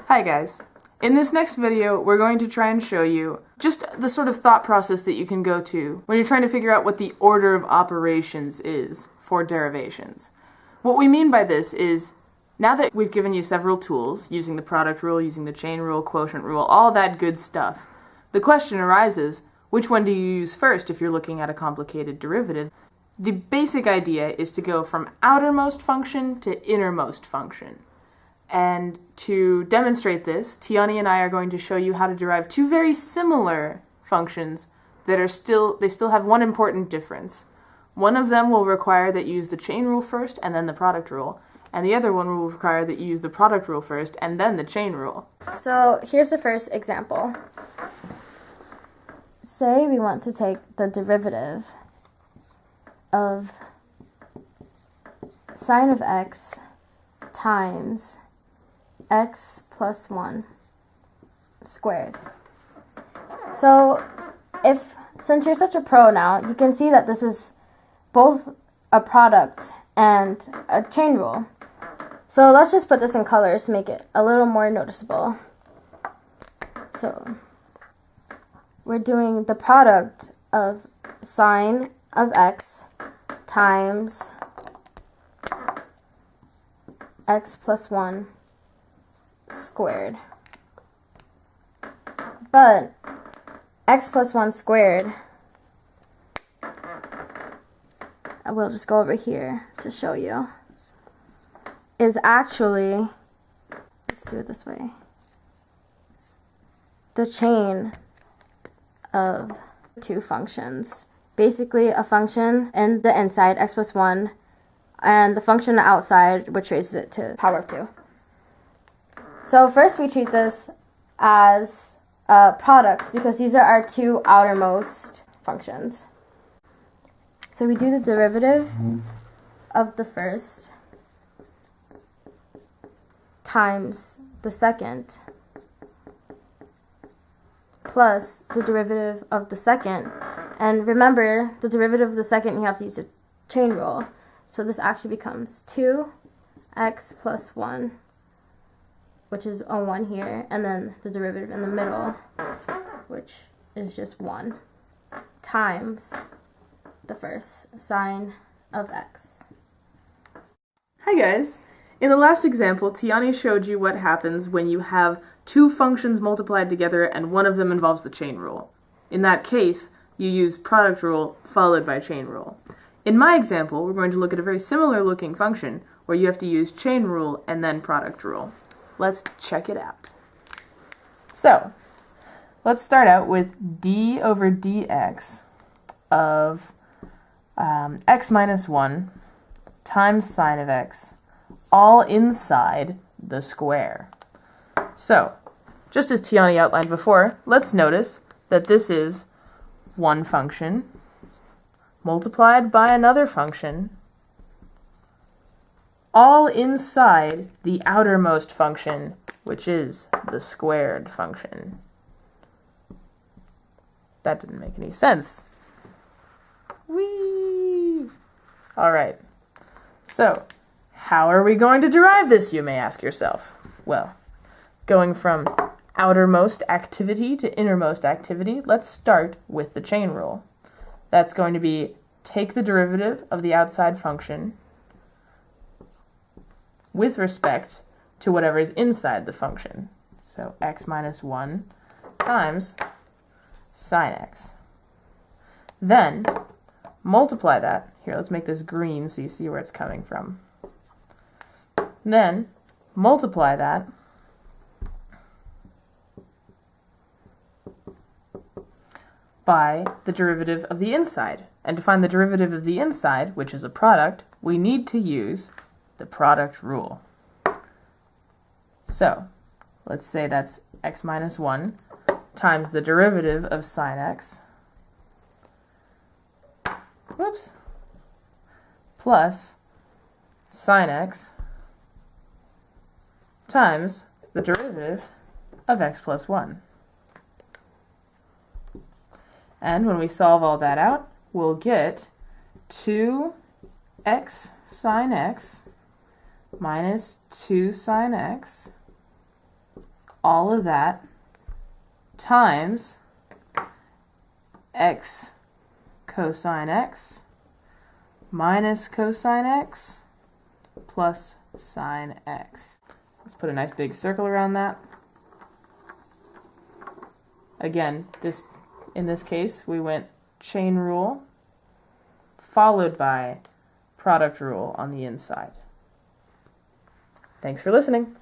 Hi guys. In this next video, we're going to try and show you just the sort of thought process that you can go to when you're trying to figure out what the order of operations is for derivations. What we mean by this is, now that we've given you several tools, using the product rule, using the chain rule, quotient rule, all that good stuff, the question arises, which one do you use first if you're looking at a complicated derivative? The basic idea is to go from outermost function to innermost function. And to demonstrate this, Tionney and I are going to show you how to derive two very similar functions that they still have one important difference. One of them will require that you use the chain rule first and then the product rule, and the other one will require that you use the product rule first and then the chain rule. So here's the first example. Say we want to take the derivative of sine of x times x plus 1 squared. So since you're such a pro now, you can see that this is both a product and a chain rule. So let's just put this in colors to make it a little more noticeable. So we're doing the product of sine of x times x plus 1 squared. But x plus 1 squared, I will just go over here to show you, is actually, let's do it this way, the chain of two functions. Basically a function in the inside, x plus 1, and the function outside, which raises it to power of 2. So first we treat this as a product because these are our two outermost functions. So we do the derivative of the first times the second plus the derivative of the second. And remember, the derivative of the second, you have to use the chain rule. So this actually becomes 2x plus 1, which is a 1 here, and then the derivative in the middle, which is just 1, times the first, sine of x. Hi guys. In the last example, Tionney showed you what happens when you have two functions multiplied together and one of them involves the chain rule. In that case, you use product rule followed by chain rule. In my example, we're going to look at a very similar looking function where you have to use chain rule and then product rule. Let's check it out. So, let's start out with d over dx of x minus 1 times sine of x, all inside the square. So, just as Tionney outlined before, let's notice that this is one function multiplied by another function, all inside the outermost function, which is the squared function. That didn't make any sense. Whee! All right. So, how are we going to derive this, you may ask yourself? Well, going from outermost activity to innermost activity, let's start with the chain rule. That's going to be take the derivative of the outside function with respect to whatever is inside the function. So x minus 1 times sine x. Then multiply that. Here, let's make this green so you see where it's coming from. Then multiply that by the derivative of the inside. And to find the derivative of the inside, which is a product, we need to use the product rule. So, let's say that's x minus 1 times the derivative of sine x, plus sine x times the derivative of x plus 1. And when we solve all that out, we'll get 2x sine x minus 2 sine x all of that times x cosine x minus cosine x plus sine x. Let's put a nice big circle around that. Again, in this case, we went chain rule followed by product rule on the inside. Thanks for listening.